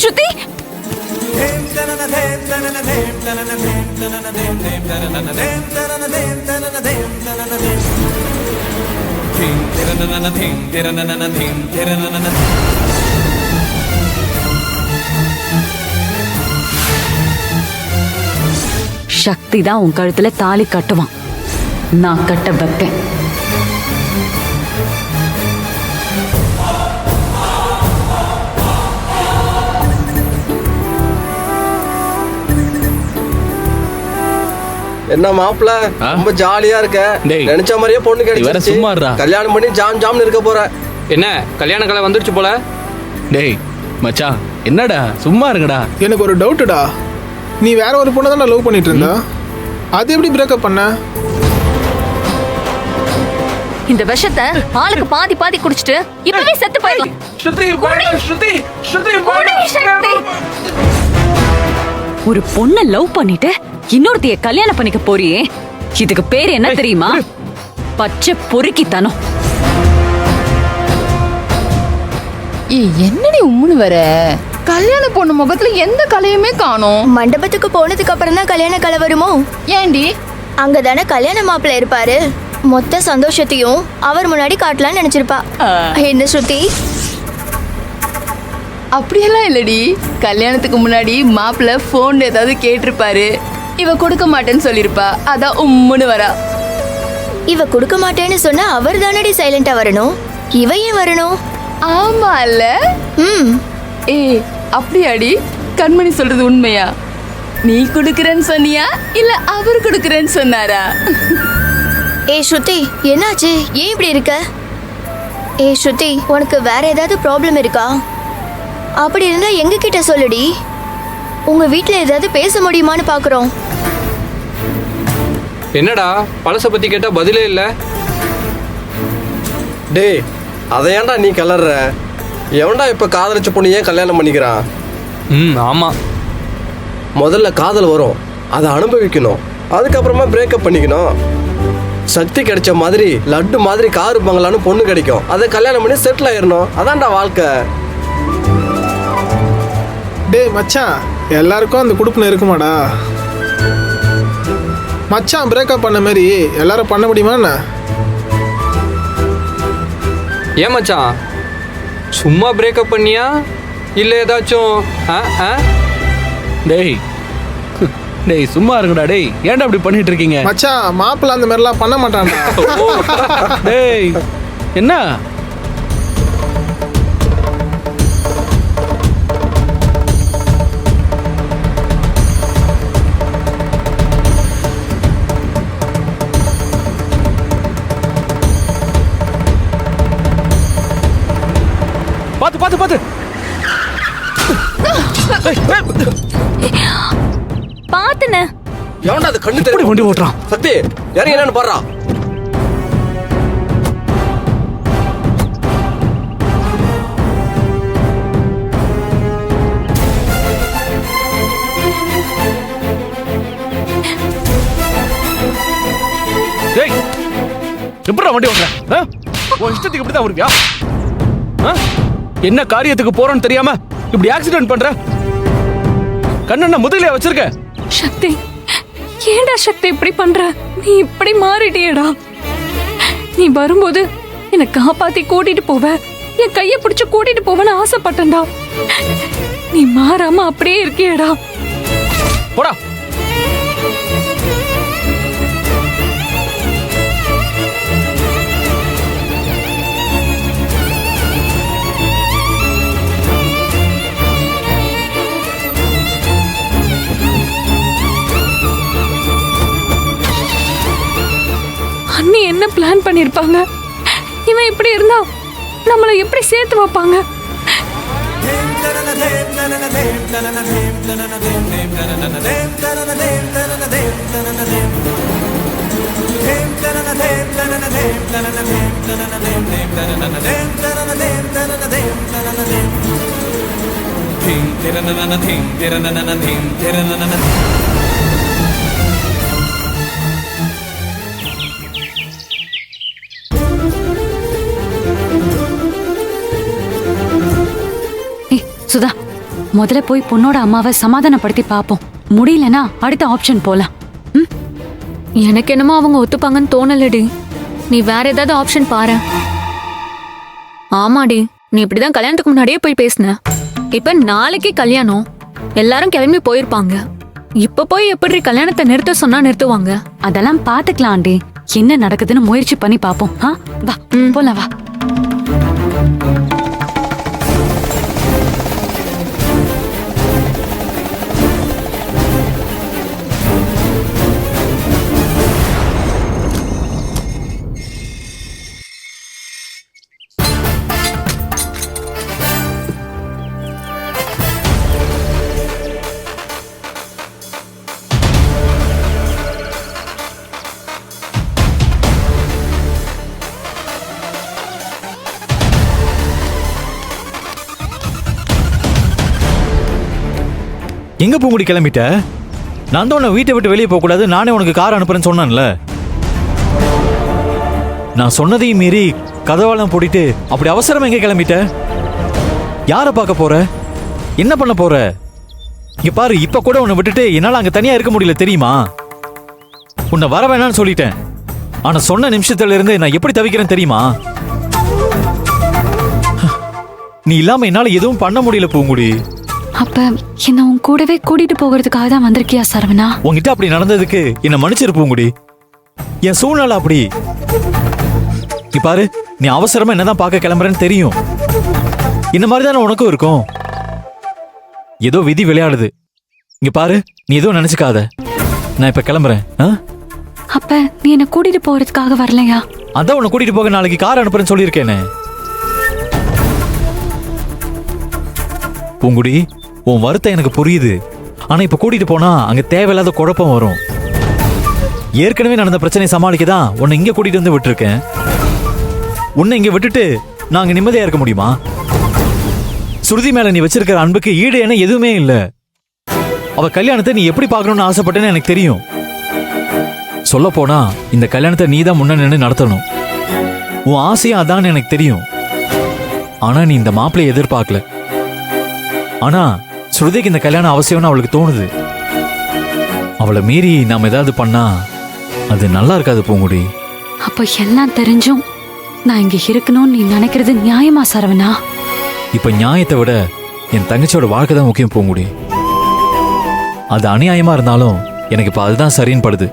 ஸ்ருதி சக்தி தான் உன் கழுத்துல தாலி கட்டுவான், நான் கட்ட வைப்பேன். என்ன மாப்பிள்ள ரொம்ப ஜாலியா இருக்க, நினைச்ச மாதிரியே பொண்ணு கிடைச்சு கல்யாணம் பண்ணி ஜாம் ஜாம்னு இருக்க போற. என்ன கல்யாண கலை வந்துருச்சு போல. டேய் மச்சான் என்னடா சும்மா இருங்கடா. எனக்கு ஒரு டவுட்டுடா, நீ வேற ஒரு பொண்ணை தான் லவ் பண்ணிட்டு இருந்தா, அது எப்படி பிரேக்கப் பண்ண? இந்த விஷத்தை ஆளுக்கு பாதி பாதி குடிச்சிட்டு இப்பவே செத்து போயிடலாம். ஒரு பொண்ண லவ் பண்ணிட்டு இன்னொருத்தைய கல்யாணம் பண்ணிக்க போறியே, இதுக்கு பேர் என்ன தெரியுமா? பச்சை பொறுக்கித்தனம். என்னடி உம்முன்னு வர? கல்யாண பொண்ணு முகத்துல எந்த கலையுமே காணோம். மண்டபத்துக்கு போனதுக்கு அப்புறம் தான் கல்யாண கலை வருமோ? ஏண்டி? அங்கதானே கல்யாண மாப்பிள்ள இருப்பாரு. மொத்த சந்தோஷத்தையும் அவர் முன்னாடி காட்டலாம்னு நினைச்சிருப்பா. என்ன ஸ்ருதி? அப்படியெல்லாம் இல்லடி. கல்யாணத்துக்கு முன்னாடி மாப்பிள்ள போன் ஏதாவது கேட்டிருப்பாரு, இவ கொடுக்க மாட்டேன்னு சொல்லிருப்பா, அதான் உம்முன்னு வரா. இவ கொடுக்க மாட்டேன்னு சொன்னா அவர் தானடி சைலண்டா வரணும், இவ ஏன் வரணும்? ஆமா இல்ல? அப்படியாடி? கண்மணி சொல்றது உண்மையா? நீ கொடுக்கறேன்னு சொன்னியா இல்ல அவர் கொடுக்கறேன்னு சொன்னாரா? ஸ்ருதி என்னாச்சு, ஏன் இப்படி இருக்க? ஸ்ருதி, உனக்கு வேற ஏதாவது ப்ராப்ளம் இருக்கா? அப்படி இருந்தா எங்க கிட்ட சொல்லுடி, உங்க வீட்ல ஏதாவது பேச முடியுமான்னு பாக்குறோம். என்னடா பழச பத்தி கேட்டா பதிலே இல்ல. டேய் அதை ஏன்டா நீ கலர்ற? எவன்டா இப்ப காதலிச்ச பொண்ணு ஏன் கல்யாணம் பண்ணிக்கிறான்? ஆமா, முதல்ல காதல் வரும், அதை அனுபவிக்கணும், அதுக்கப்புறமா பிரேக்கப் பண்ணிக்கணும். சக்தி கிடைச்ச மாதிரி லட்டு மாதிரி காரு பங்களான்னு பொண்ணு கிடைக்கும், அதை கல்யாணம் பண்ணி செட்டில் ஆயிடணும். அதான்டா வாழ்க்கை. டேய் மச்சான், எல்லாருக்கும் அந்த குடுப்புன்னு இருக்குமாடா? மச்சான் பிரேக்கப் பண்ண மாதிரி எல்லாரும் பண்ண முடியுமா என்ன? ஏன் மச்சான் சும்மா பிரேக்கப் பண்ணியா இல்ல ஏதாச்சும்? டேய் டேய் சும்மா இருங்கடா. டேய் ஏன்டா அப்படி பண்ணிட்டு இருக்கீங்க? மச்சான் மாப்பிள்ள அந்த மாதிரிலாம் பண்ண மாட்டான்டா. டேய் என்ன? பாத்து பாத்து பாத்து பாத்துன. எவன்டா அது கண்ணு எப்படி வண்டி ஓட்டுறான்? சக்தி யாரும் என்னன்னு பாடுறா. டேய் எப்படா வண்டி ஓட்டுற? உன் இஷ்டத்துக்கு இப்படிதான் வருவியா? என்ன காரியத்துக்கு போறோன்னு தெரியாம இப்படி ஆக்சிடென்ட் பண்ற? கண்ணா முதுகுல வச்சிருக்க. சக்தி ஏண்டா சக்தி இப்படி பண்ற? நீ இப்படி மாறிட்டியடா. நீ வரும்போது என்னை காப்பாத்தி கூட்டிட்டு போவ, என் கைய பிடிச்சு கூட்டிட்டு போவன்னு ஆசைப்பட்டேன்டா. நீ மாறாம அப்படியே இருக்கியடா. போடா. அண்ணி என்ன பிளான் பண்ணிருப்பாங்க? இவன் இப்படி இருந்தா நம்மள எப்படி சேர்த்து வைப்பாங்க? சுதா முதல்ல போய் பொண்ணோட அம்மாவை சமாதானப்படுத்தி பாப்போம். முடியலனா அடுத்த ஆப்ஷன் போலாம். எனக்கு என்னமோ அவங்க ஒத்துப்பாங்கன்னு தோணலடி. நீ வேற ஏதாவது ஆப்ஷன் பாரு. ஆமாடி, நீ இப்படிதான் கல்யாணத்துக்கு முன்னாடியே போய் பேசின. இப்ப நாளைக்கு கல்யாணம், எல்லாரும் கிளம்பி போயிருப்பாங்க. இப்ப போய் எப்படி கல்யாணத்தை நிறுத்த சொன்னா நிறுத்துவாங்க? அதெல்லாம் பாத்துக்கலாம்டி. என்ன நடக்குதுன்னு முயற்சி பண்ணி பாப்போம். வா போலாம், வா. எங்க பூங்குடி கிளம்பிட்ட? நான் தான் உன்னை வீட்டை விட்டு வெளியே போக கூடாது, நானே உனக்கு கார் அனுப்புறேன்னு சொன்னேன்ல. நான் சொன்னதையும் மீறி கதவாளம் போட்டிட்டு அப்படி அவசரமா எங்க கிளம்பிட்ட? யாரை பார்க்க போற? என்ன பண்ண போற? இங்க பாரு, இப்ப கூட உன்னை விட்டுட்டு என்னால அங்க தனியா இருக்க முடியல தெரியுமா? உன்னை வர வேணாம்னு சொல்லிட்டேன். ஆனா சொன்ன நிமிஷத்துல இருந்து நான் எப்படி தவிக்கிறேன் தெரியுமா? நீ இல்லாம என்னால எதுவும் பண்ண முடியல பூங்குடி. அப்ப என்ன உன் கூடவே கூட்டிட்டு போகிறதுக்காக தான் வந்திருக்கியா சரவணா? உன்கிட்ட அப்படி நடந்ததுக்கு என்ன மன்னிச்சிரு பூங்குடி. என் சூழ்நிலை அப்படி. நீ பாரு, நீ அவசரமா என்னதான் பார்க்க கிளம்புறேன்னு தெரியும். இந்த மாதிரி தானே உனக்கும் இருக்கும். ஏதோ விதி விளையாடுது. இங்க பாரு, நீ எதுவும் நினைச்சுக்காத. நான் இப்ப கிளம்புறேன். அப்ப நீ என்ன கூட்டிட்டு போறதுக்காக வரலையா? அதான் உன்னை கூட்டிட்டு போக நாளைக்கு கார் அனுப்புறேன்னு சொல்லியிருக்கேனே. பூங்குடி, உன் வருத்தம் எனக்கு புரியுது. ஆனா இப்ப கூட்டிட்டு போனா அங்க தேவையில்லாத குழப்பம் வரும். ஏற்கனவே நடந்த பிரச்சனையை சமாளிக்க தான் உன்னை இங்க கூட்டிட்டு வந்து விட்டுருக்கேன். உன்னை இங்க விட்டுட்டு நான் அங்க நிம்மதியா இருக்க முடியுமா? சுருதி மேல நீ வச்சிருக்கிற அன்புக்கு ஈடு என எதுவுமே இல்ல. அவ கல்யாணத்தை நீ எப்படி பார்க்கணும்னு ஆசைப்பட்டேன்னு எனக்கு தெரியும். சொல்ல போனா இந்த கல்யாணத்தை நீ தான் முன்ன நின்று நடத்தணும். உன் ஆசையும் அதான்னு எனக்கு தெரியும். ஆனா நீ இந்த மாப்பிள்ளையை எதிர்பார்க்கல. ஆனா ஸ்ருதிக்கு இந்த கல்யாணம் அவசியம்னு அவளுக்கு தோணுது. அவளை மீறி நாம ஏதாவது பண்ணா அது நல்லா இருக்காது பூங்குடி. அப்ப எல்லாம் தெரிஞ்சும் நான் இங்க இருக்கணும்னு நீ நினைக்கிறது நியாயமா சரவணா? இப்ப நியாயத்தை விட என் தங்கச்சியோட வாழ்க்கை தான் முக்கியம் பூங்குடி. அது அநியாயமா இருந்தாலும் எனக்கு இப்ப அதுதான் சரின்னு படுது.